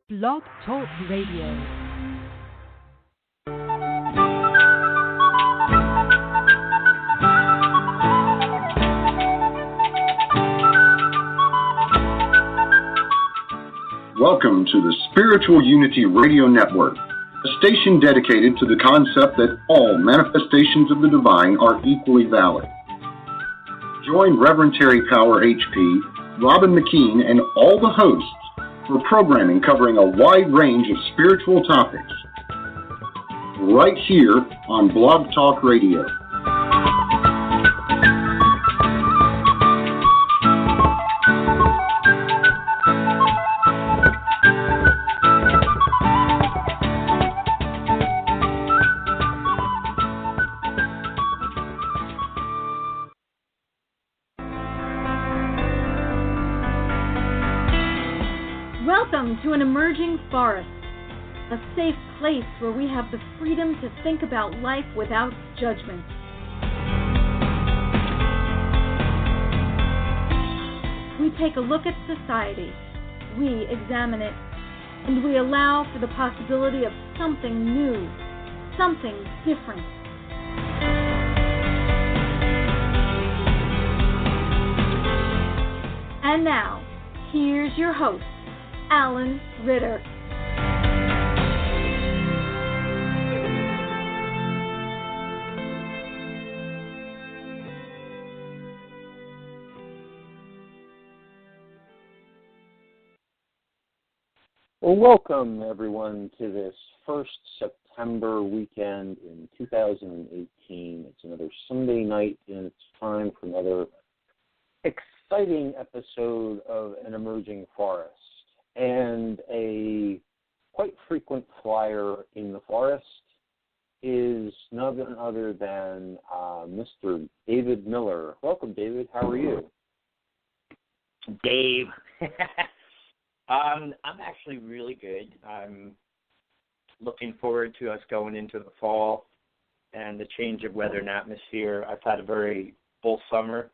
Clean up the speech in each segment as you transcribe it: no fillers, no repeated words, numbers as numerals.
Blog Talk Radio. Welcome to the Spiritual Unity Radio Network, a station dedicated to the concept that all manifestations of the divine are equally valid. Join Reverend Terry Power HP, Robin McKean, and all the hosts for programming covering a wide range of spiritual topics, right here on Blog Talk Radio. Welcome to an emerging forest, a safe place where we have the freedom to think about life without judgment. We take a look at society, we examine it, and we allow for the possibility of something new, something different. And now, here's your host, Alan Ritter. Well, welcome everyone to this first September weekend in 2018. It's another Sunday night, and it's time for another exciting episode of An Emerging Forest. And a quite frequent flyer in the forest is none other than Mr. David Miller. Welcome, David. How are you? Dave. I'm actually really good. I'm looking forward to us going into the fall and the change of weather and atmosphere. I've had a very full summer.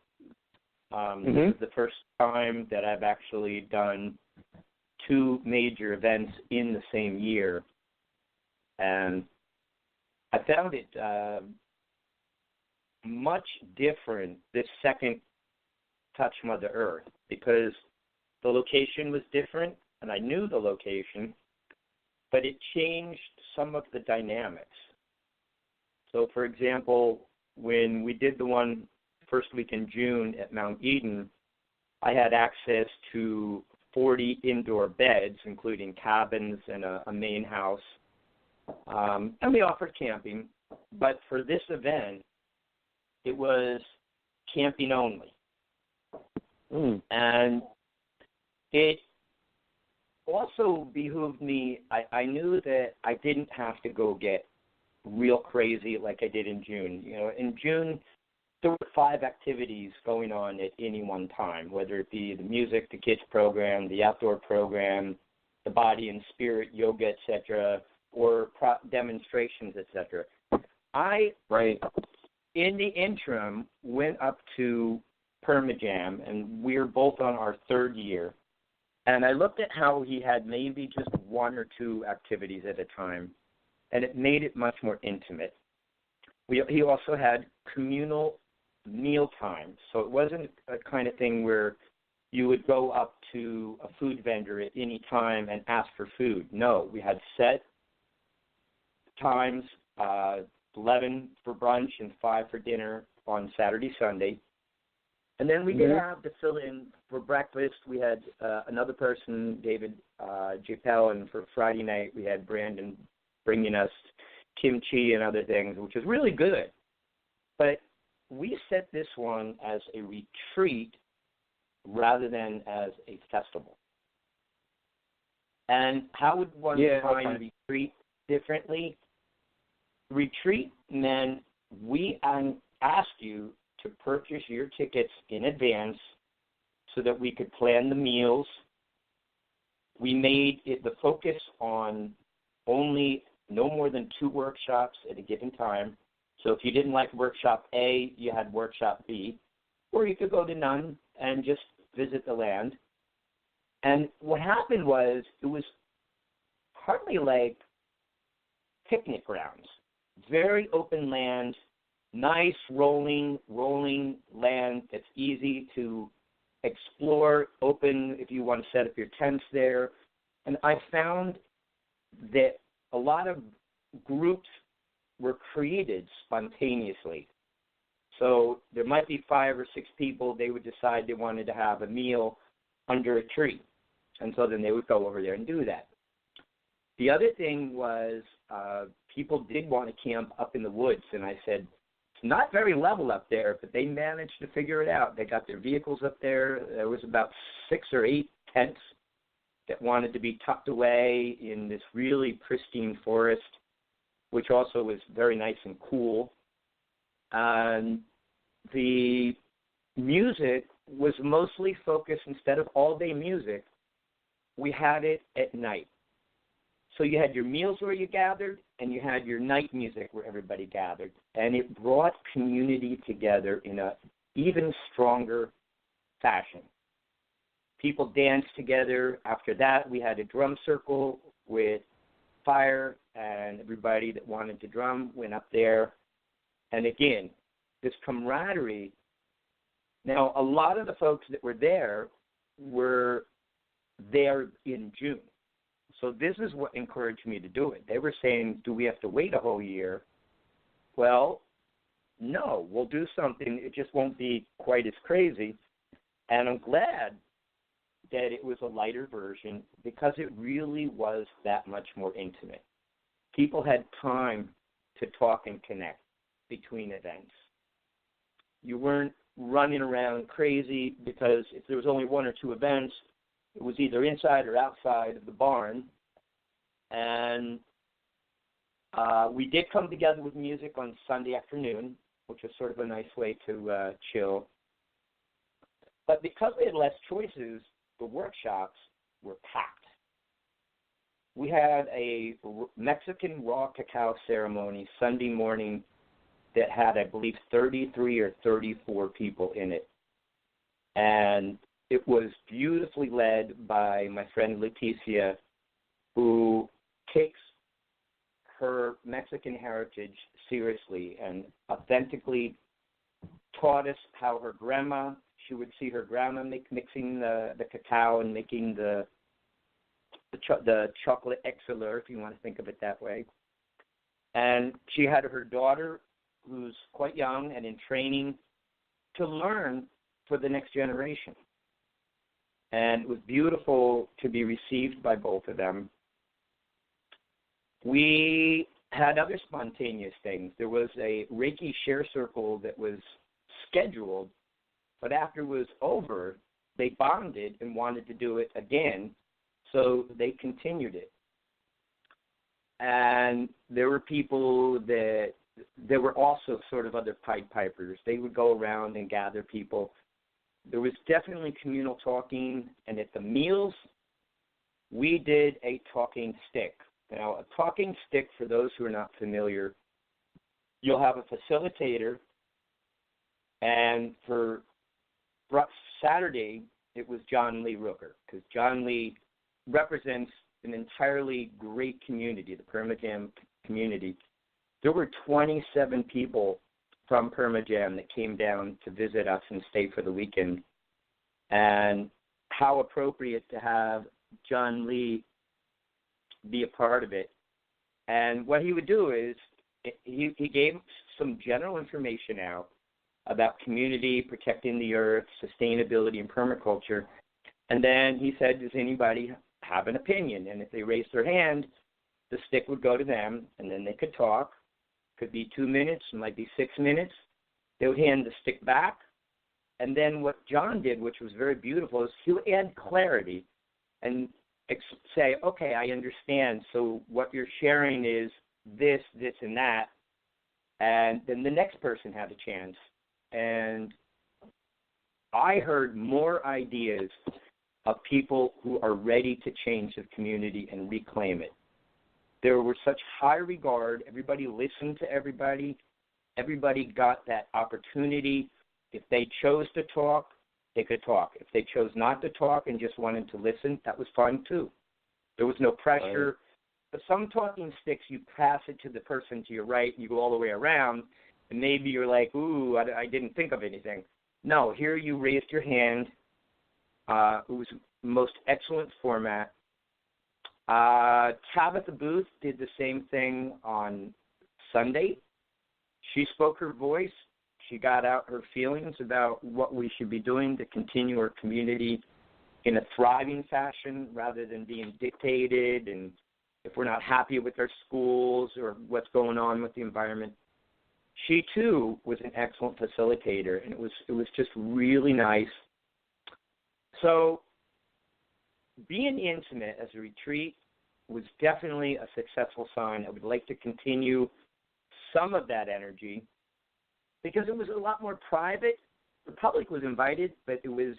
This is the first time that I've actually done two major events in the same year, and I found it much different this second Touch Mother Earth, because the location was different, and I knew the location, but it changed some of the dynamics. So, for example, when we did the one first week in June at Mount Eden, I had access to 40 indoor beds, including cabins and a main house. And we offered camping. But for this event, it was camping only. And it also behooved me. I knew that I didn't have to go get real crazy like I did in June. You know, in June, there were 5 activities going on at any one time, whether it be the music, the kids program, the outdoor program, the body and spirit, yoga, etc., or demonstrations, etc. In the interim, went up to Permajam, and we're both on our 3rd year, and I looked at how he had maybe just 1 or 2 activities at a time, and it made it much more intimate. He also had communal meal time, so it wasn't a kind of thing where you would go up to a food vendor at any time and ask for food. No, we had set times, 11 for brunch and 5 for dinner on Saturday, Sunday. And then we did have to fill in for breakfast. We had another person, David Japel, and for Friday night we had Brandon bringing us kimchi and other things, which was really good. But we set this one as a retreat rather than as a festival. And how would one define retreat differently? Retreat meant we asked you to purchase your tickets in advance so that we could plan the meals. We made it the focus on only no more than 2 workshops at a given time. So if you didn't like workshop A, you had workshop B, or you could go to none and just visit the land. And what happened was it was partly like picnic grounds, very open land, nice rolling land that's easy to explore, open if you want to set up your tents there. And I found that a lot of groups were created spontaneously. So there might be 5 or 6 people. They would decide they wanted to have a meal under a tree. And so then they would go over there and do that. The other thing was people did want to camp up in the woods. And I said, it's not very level up there, but they managed to figure it out. They got their vehicles up there. There was about 6 or 8 tents that wanted to be tucked away in this really pristine forest, which also was very nice and cool. And the music was mostly focused, instead of all-day music, we had it at night. So you had your meals where you gathered, and you had your night music where everybody gathered. And it brought community together in an even stronger fashion. People danced together. After that, we had a drum circle with fire, and everybody that wanted to drum went up there. And again, this camaraderie. Now, a lot of the folks that were there in June. So this is what encouraged me to do it. They were saying, do we have to wait a whole year? Well, no, we'll do something. It just won't be quite as crazy. And I'm glad that it was a lighter version because it really was that much more intimate. People had time to talk and connect between events. You weren't running around crazy because if there was only 1 or 2 events, it was either inside or outside of the barn. And we did come together with music on Sunday afternoon, which was sort of a nice way to chill. But because we had less choices, the workshops were packed. We had a Mexican raw cacao ceremony Sunday morning that had, I believe, 33 or 34 people in it. And it was beautifully led by my friend Leticia, who takes her Mexican heritage seriously and authentically taught us how her grandma, she would see her grandma mixing the cacao and making the chocolate exceleur, if you want to think of it that way. And she had her daughter, who's quite young and in training, to learn for the next generation. And it was beautiful to be received by both of them. We had other spontaneous things. There was a Reiki share circle that was scheduled, but after it was over, they bonded and wanted to do it again, so they continued it. And there were people that there were also sort of other Pied Pipers. They would go around and gather people. There was definitely communal talking, and at the meals, we did a talking stick. Now, a talking stick, for those who are not familiar, you'll have a facilitator, and for Saturday, it was John Lee Rooker, because John Lee represents an entirely great community, the Permajam community. There were 27 people from Permajam that came down to visit us and stay for the weekend. And how appropriate to have John Lee be a part of it. And what he would do is he gave some general information out about community, protecting the earth, sustainability, and permaculture. And then he said, does anybody have an opinion? And if they raised their hand, the stick would go to them, and then they could talk. Could be 2 minutes, it might be 6 minutes. They would hand the stick back. And then what John did, which was very beautiful, is he would add clarity and say, okay, I understand. So what you're sharing is this, and that. And then the next person had a chance. And I heard more ideas of people who are ready to change the community and reclaim it. There was such high regard. Everybody listened to everybody. Everybody got that opportunity. If they chose to talk, they could talk. If they chose not to talk and just wanted to listen, that was fine too. There was no pressure. some talking sticks, you pass it to the person to your right, and you go all the way around, and maybe you're like, ooh, I didn't think of anything. No, here you raised your hand. It was the most excellent format. Tabitha Booth did the same thing on Sunday. She spoke her voice. She got out her feelings about what we should be doing to continue our community in a thriving fashion rather than being dictated, and if we're not happy with our schools or what's going on with the environment. She, too, was an excellent facilitator, and it was just really nice. So being intimate as a retreat was definitely a successful sign. I would like to continue some of that energy because it was a lot more private. The public was invited, but it was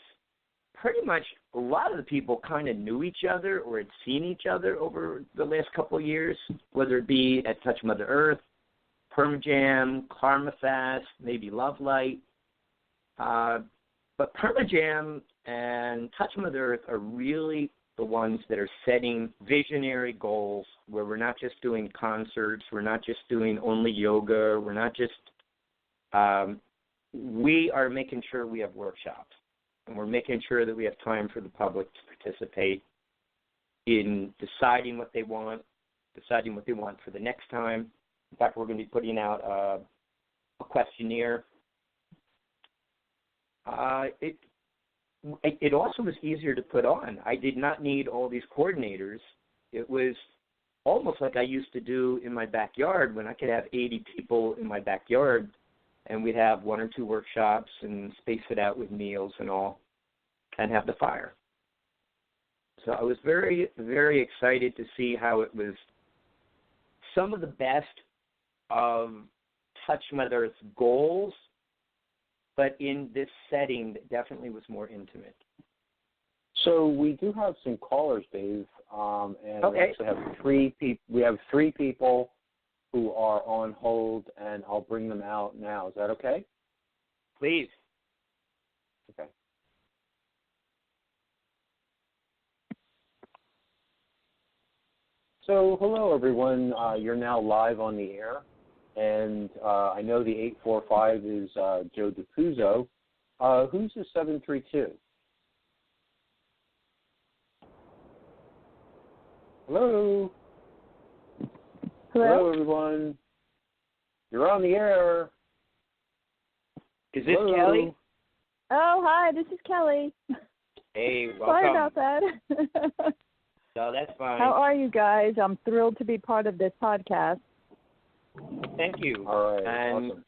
pretty much a lot of the people kind of knew each other or had seen each other over the last couple of years, whether it be at Touch Mother Earth, Permajam, Karma Fest, maybe Love Light. But Permajam and Touch Mother Earth are really the ones that are setting visionary goals where we're not just doing concerts, we're not just doing only yoga, we're not just, we are making sure we have workshops. And we're making sure that we have time for the public to participate in deciding what they want for the next time. In fact, we're going to be putting out a questionnaire. It also was easier to put on. I did not need all these coordinators. It was almost like I used to do in my backyard when I could have 80 people in my backyard, and we'd have 1 or 2 workshops and space it out with meals and all, and have the fire. So I was very, very excited to see how it was some of the best of Touch Mother Earth's goals, but in this setting that definitely was more intimate. So we do have some callers, Dave, and okay. We actually have 3 people. We have 3 people who are on hold, and I'll bring them out now. Is that okay? Please. Okay. So, hello, everyone. You're now live on the air, and I know the 845 is Joe Dapuzzo. Who's the 732? Hello? Hello, everyone. You're on the air. Is this Kellie? Oh, hi, this is Kellie. Hey, welcome. Sorry about that. No, that's fine. How are you guys? I'm thrilled to be part of this podcast. Thank you. All right, and awesome.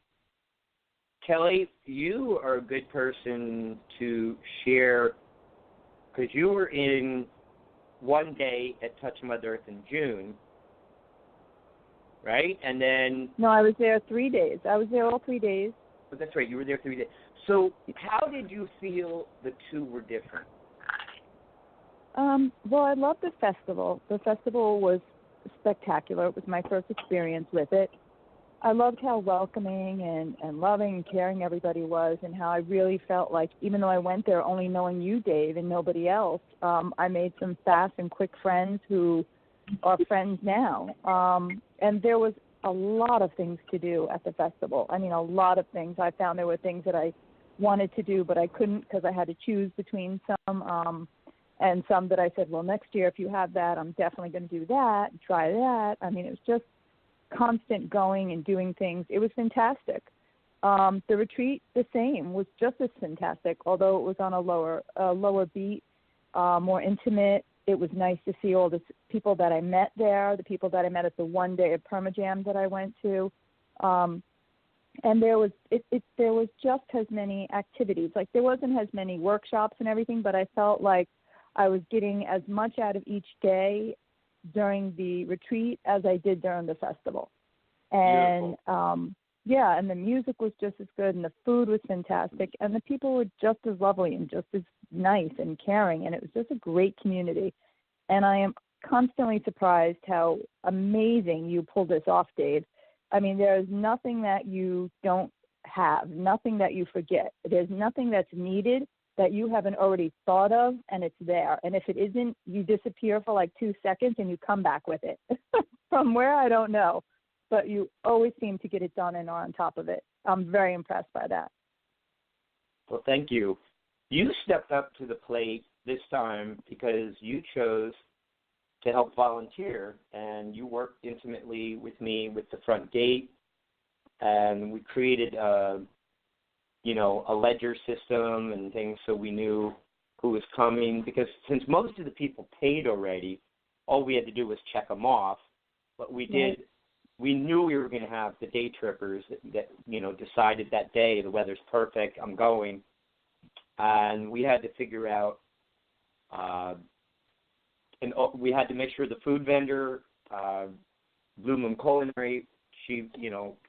Kellie, you are a good person to share because you were in one day at Touch Mother Earth in June, right? And then... No, I was there 3 days. I was there all 3 days. Oh, that's right, you were there 3 days. So how did you feel the two were different? Well, I loved the festival. The festival was spectacular. It was my first experience with it. I loved how welcoming and loving and caring everybody was, and how I really felt like, even though I went there only knowing you, Dave, and nobody else, I made some fast and quick friends who are friends now. And there was a lot of things to do at the festival. I mean, a lot of things. I found there were things that I wanted to do, but I couldn't because I had to choose between some, and some that I said, well, next year, if you have that, I'm definitely going to do that, try that. I mean, it was just constant going and doing things. It was fantastic. The retreat, the same, was just as fantastic, although it was on a lower beat, more intimate. It was nice to see all the people that I met there, the people that I met at the one day of Permajam that I went to. And there was just as many activities. Like, there wasn't as many workshops and everything, but I felt like I was getting as much out of each day during the retreat as I did during the festival. And and the music was just as good, and the food was fantastic, and the people were just as lovely and just as nice and caring, and it was just a great community. And I am constantly surprised how amazing you pulled this off, Dave. I mean, there's nothing that you don't have, nothing that you forget. There's nothing that's needed that you haven't already thought of, and it's there. And if it isn't, you disappear for like 2 seconds and you come back with it. From where, I don't know. But you always seem to get it done and are on top of it. I'm very impressed by that. Well, thank you. You stepped up to the plate this time because you chose to help volunteer, and you worked intimately with me with the front gate, and we created a ledger system and things so we knew who was coming, because since most of the people paid already, all we had to do was check them off. But we did. We knew we were going to have the day trippers that decided that day the weather's perfect, I'm going, and we had to figure out. And we had to make sure the food vendor, Blue Moon Culinary, she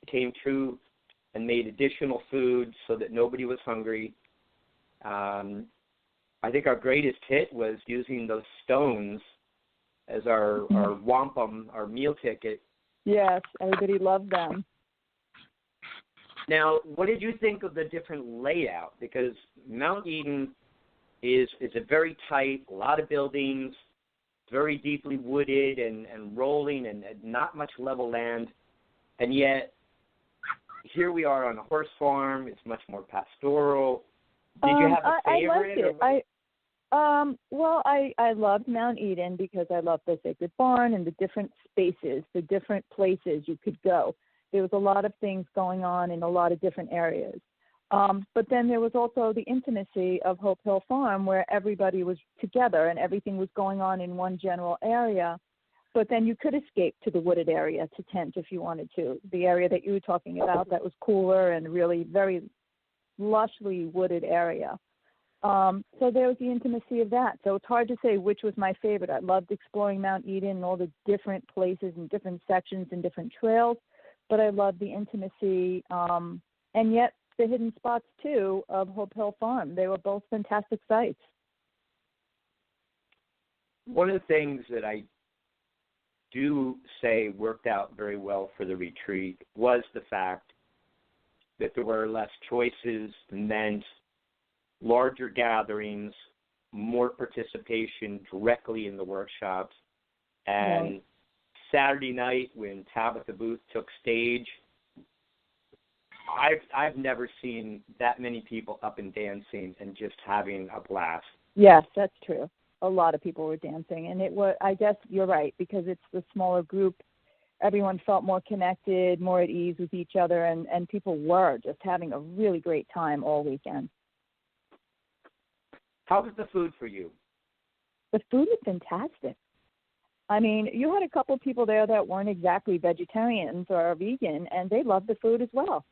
came true and made additional food so that nobody was hungry. I think our greatest hit was using those stones as our wampum, our meal ticket. Yes, everybody loved them. Now, what did you think of the different layout? Because Mount Eden is a very tight, a lot of buildings, very deeply wooded and rolling and not much level land. And yet, here we are on a horse farm. It's much more pastoral. Did you have a favorite? I loved Mount Eden because I loved the Sacred Barn and the different spaces, the different places you could go. There was a lot of things going on in a lot of different areas. But then there was also the intimacy of Hope Hill Farm, where everybody was together and everything was going on in one general area. But then you could escape to the wooded area to tent if you wanted to. The area that you were talking about that was cooler and really very lushly wooded area. So there was the intimacy of that. So it's hard to say which was my favorite. I loved exploring Mount Eden and all the different places and different sections and different trails. But I loved the intimacy and yet the hidden spots, too, of Hope Hill Farm. They were both fantastic sites. One of the things that I do say worked out very well for the retreat was the fact that there were less choices, meant larger gatherings, more participation directly in the workshops. And Saturday night when Tabitha Booth took stage, I've never seen that many people up and dancing and just having a blast. Yes, that's true. A lot of people were dancing, and it was. I guess you're right, because it's the smaller group. Everyone felt more connected, more at ease with each other, and people were just having a really great time all weekend. How was the food for you? The food was fantastic. I mean, you had a couple of people there that weren't exactly vegetarians or vegan, and they loved the food as well.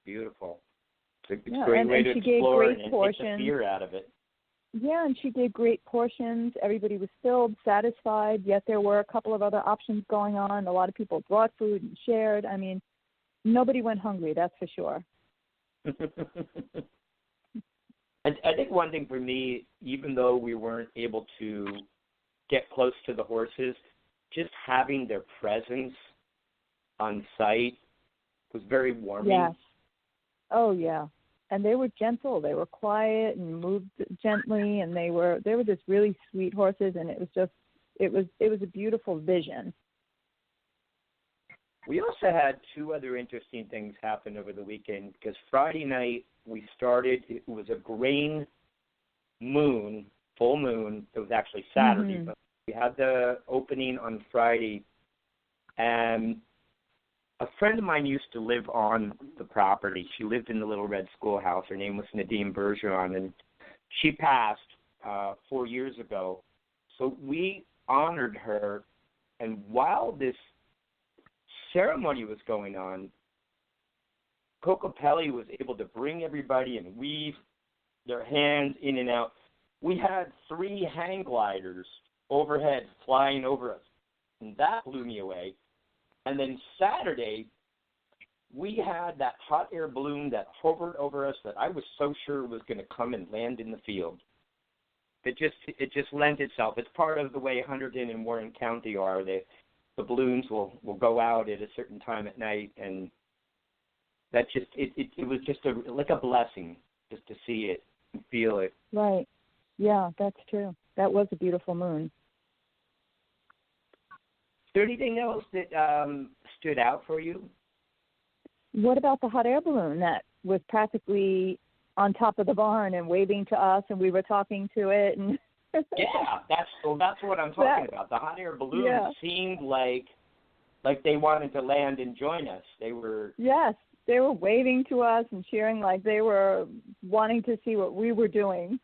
Beautiful. It's a great way to explore and take the fear out of it. Yeah, and she did great portions. Everybody was filled, satisfied, yet there were a couple of other options going on. A lot of people brought food and shared. I mean, nobody went hungry, that's for sure. And I think one thing for me, even though we weren't able to get close to the horses, just having their presence on site was very warming. Yes. Oh, yeah. And they were gentle. They were quiet and moved gently, and they were just really sweet horses, and it was a beautiful vision. We also had two other interesting things happen over the weekend, because Friday night we started, it was a grain moon, full moon. It was actually Saturday, but we had the opening on Friday, and a friend of mine used to live on the property. She lived in the Little Red Schoolhouse. Her name was Nadine Bergeron, and she passed 4 years ago. So we honored her, and while this ceremony was going on, Coco Pelli was able to bring everybody and weave their hands in and out. We had 3 hang gliders overhead flying over us, and that blew me away. And then Saturday, we had that hot air balloon that hovered over us that I was so sure was going to come and land in the field. It just lent itself. It's part of the way Hunterdon and Warren County are. The balloons will go out at a certain time at night, and that just it was just like a blessing just to see it and feel it. Right. Yeah, that's true. That was a beautiful moon. Is there anything else that stood out for you? What about the hot air balloon that was practically on top of the barn and waving to us, and we were talking to it? And yeah, that's what I'm talking about. The hot air balloon seemed like they wanted to land and join us. They were waving to us and cheering like they were wanting to see what we were doing.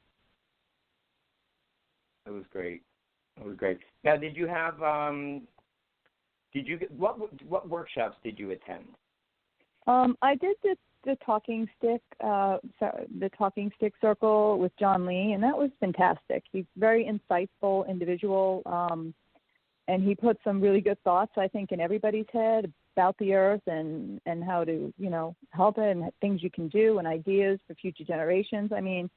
It was great. Now, did you have what workshops did you attend? I did the talking stick circle with John Lee, and that was fantastic. He's a very insightful individual, and he put some really good thoughts, I think, in everybody's head about the earth and how to, help it and things you can do and ideas for future generations. I mean,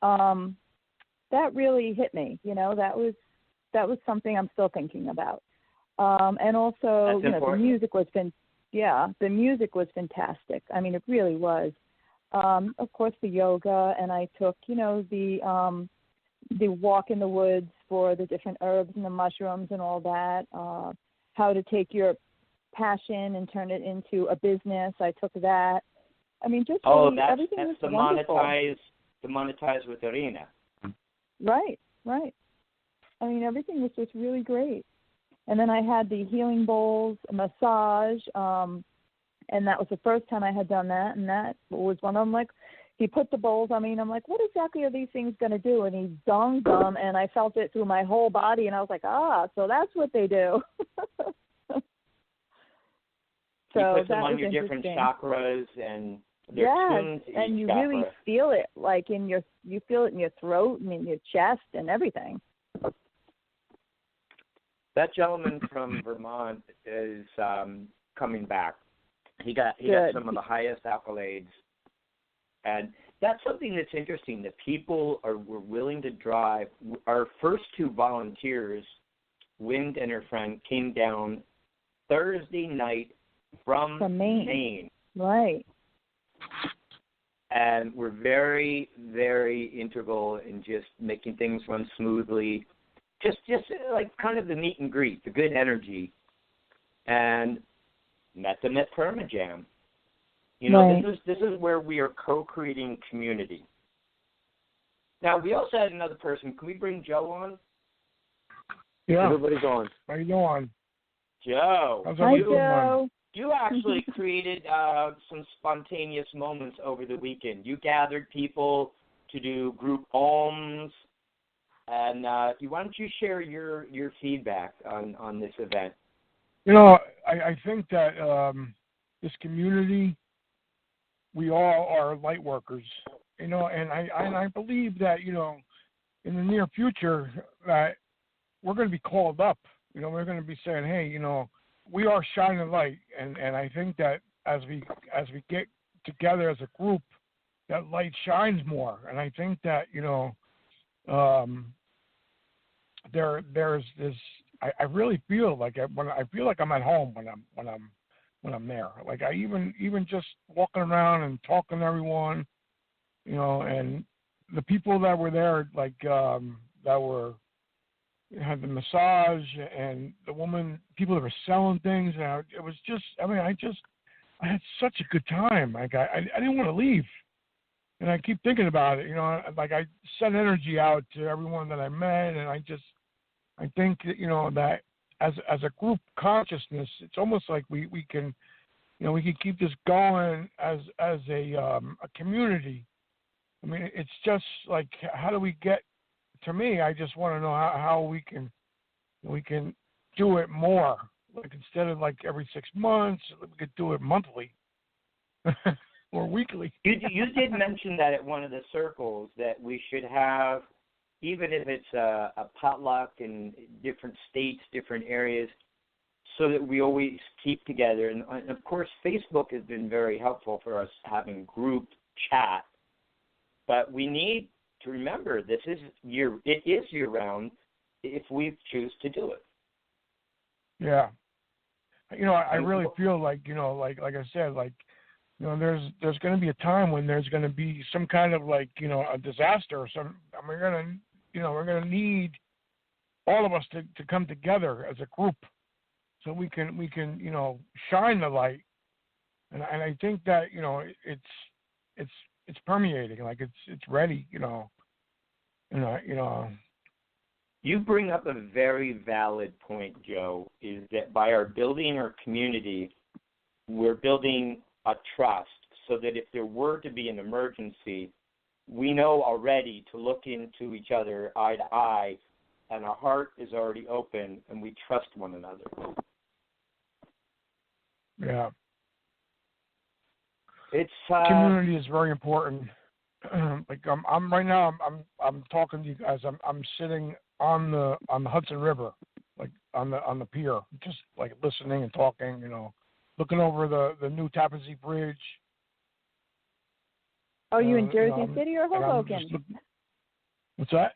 that really hit me. That was something I'm still thinking about. And also, the music was the music was fantastic. I mean, it really was. Of course, the yoga, and I took, the walk in the woods for the different herbs and the mushrooms and all that. How to take your passion and turn it into a business. I took that. I mean, just everything was wonderful. The monetize with Irina. Right. I mean, everything was just really great. And then I had the healing bowls, a massage, and that was the first time I had done that. And that was one of them. Like, he put the bowls on me, and I'm like, what exactly are these things going to do? And he donged them, and I felt it through my whole body, and I was like, so that's what they do. So you put them on your different chakras, and they're tuned to and each you chakra. really feel it, like you feel it in your throat and in your chest and everything. That gentleman from Vermont is coming back. He got some of the highest accolades, and that's something that's interesting. That people were willing to drive. Our first two volunteers, Wind and her friend, came down Thursday night from Maine. Right. And we're very, very integral in just making things run smoothly. Just like kind of the meet and greet, the good energy, and met them at Permajam. Right. This is where we are co-creating community. Now, we also had another person. Can we bring Joe on? Yeah. Everybody's on. How you doing? Joe. Hi, Joe. You actually created some spontaneous moments over the weekend. You gathered people to do group alms. And why don't you share your feedback on this event? I think that this community, we all are light workers, and I believe that, in the near future that we're going to be called up. We're going to be saying, hey, we are shining light, and I think that as we get together as a group, that light shines more. And I think that, there's this. I really feel like I feel like I'm at home when I'm there. Like I even just walking around and talking to everyone, and the people that were there, like that had the massage and the people that were selling things. And it was just. I had such a good time. Like I didn't want to leave. And I keep thinking about it, like I sent energy out to everyone that I met, and I think that, that as a group consciousness, it's almost like we can keep this going as a community. I mean, it's just like, how do we get? To me, I just want to know how we can do it more. Like instead of like every 6 months, we could do it monthly. Or weekly. You did mention that at one of the circles that we should have, even if it's a potluck in different states, different areas, so that we always keep together. And of course, Facebook has been very helpful for us having group chat. But we need to remember it is year round if we choose to do it. Yeah. I really feel like, like I said, like there's going to be a time when there's going to be some kind of like, a disaster or some. And we're going to need all of us to come together as a group, so we can shine the light. And I think that it's permeating, like it's ready. You bring up a very valid point, Joe, is that by our building our community, we're building a trust so that if there were to be an emergency, we know already to look into each other eye to eye, and our heart is already open, and we trust one another. Yeah. It's community is very important. Like I'm right now. I'm talking to you guys. I'm sitting on the Hudson River, like on the pier, just like listening and talking. Looking over the new Dapuzzo Bridge. Are you in Jersey City or Hoboken? What's that?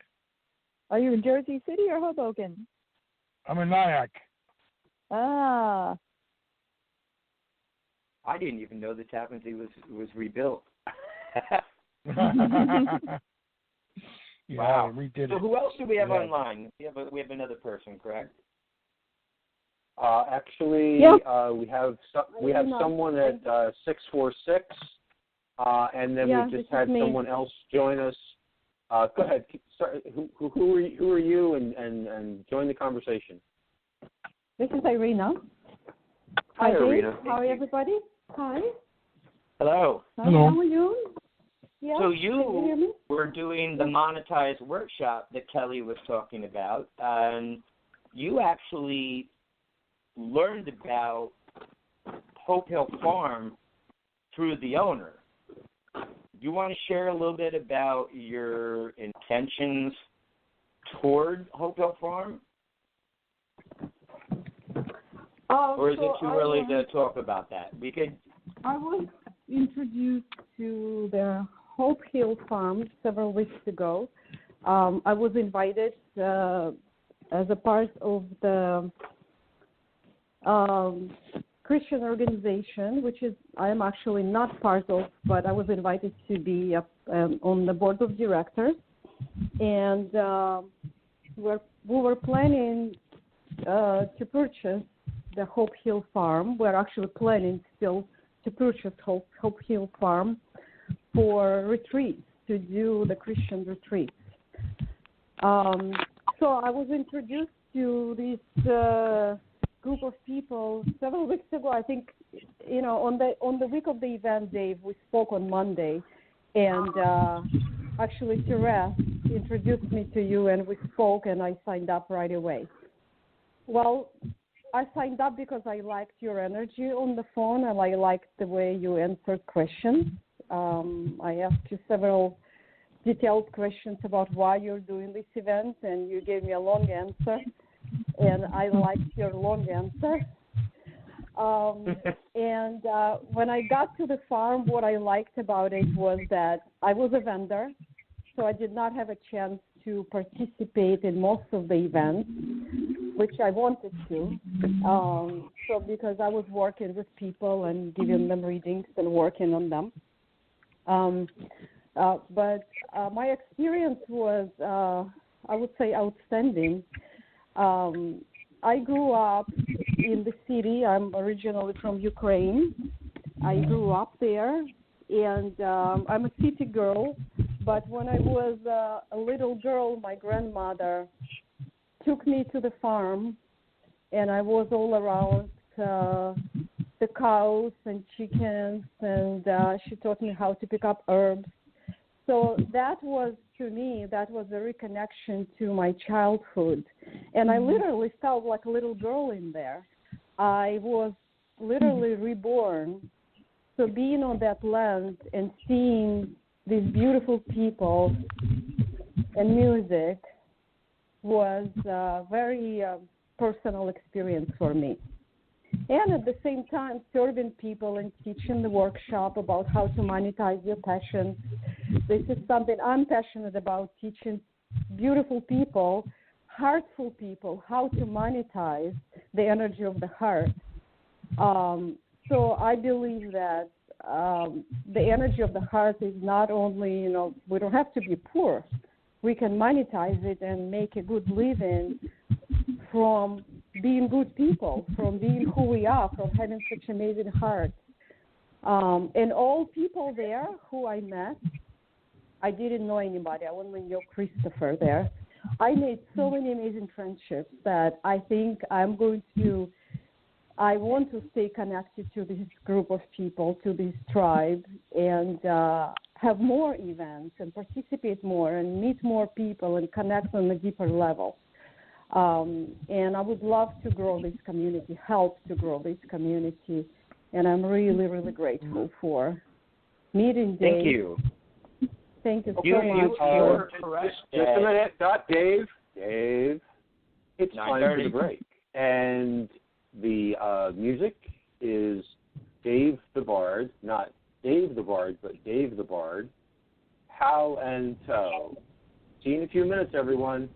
Are you in Jersey City or Hoboken? I'm in Nyack. Ah. I didn't even know the Dapuzzo was rebuilt. Yeah, wow. We did so it. Who else do we have online? We have another person, correct? Actually, we have someone at 646, and then we just had someone else join us. Go ahead. Sorry, who are you? And join the conversation. This is Irina. Hi, Irina. How are everybody? Hi. Hello. Hello. How are you? Yeah. So you were doing the monetized workshop that Kellie was talking about, and you actually learned about Hope Hill Farm through the owner. Do you want to share a little bit about your intentions toward Hope Hill Farm? Or is it too early to talk about that? I was introduced to the Hope Hill Farm several weeks ago. I was invited as a part of the Christian organization, which I am actually not part of, but I was invited to be on the board of directors. And we were planning to purchase the Hope Hill Farm. We're actually planning still to purchase Hope Hill Farm for retreats, to do the Christian retreats. So I was introduced to this group of people several weeks ago. I think, on the week of the event, Dave, we spoke on Monday, and actually Therese introduced me to you, and we spoke, and I signed up right away. Well, I signed up because I liked your energy on the phone, and I liked the way you answered questions. I asked you several detailed questions about why you're doing this event, and you gave me a long answer, and I liked your long answer. And when I got to the farm, what I liked about it was that I was a vendor, so I did not have a chance to participate in most of the events, which I wanted to. So because I was working with people and giving them readings and working on them. But my experience was, I would say, outstanding. I grew up in the city. I'm originally from Ukraine. I grew up there, and I'm a city girl. But when I was a little girl, my grandmother took me to the farm, and I was all around the cows and chickens, and she taught me how to pick up herbs. So that was, to me, that was a reconnection to my childhood. And I literally felt like a little girl in there. I was literally reborn. So being on that land and seeing these beautiful people and music was a very personal experience for me. And at the same time, serving people and teaching the workshop about how to monetize your passion. This is something I'm passionate about, teaching beautiful people, heartful people, how to monetize the energy of the heart. So I believe that the energy of the heart is not only, you know, we don't have to be poor. We can monetize it and make a good living from being good people, from being who we are, from having such amazing heart. And all people there who I met, I didn't know anybody. I only knew Christopher there. I made so many amazing friendships that I think I want to stay connected to this group of people, to this tribe, and have more events and participate more and meet more people and connect on a deeper level. And I would love to grow this community, help to grow this community. And I'm really, really grateful for meeting Dave. Thank you. Thank you so much. Just a minute, Dave. It's time for the break. And the music is Dave the Bard, not Dave the Bard, but Dave the Bard, How and Toe. See you in a few minutes, everyone.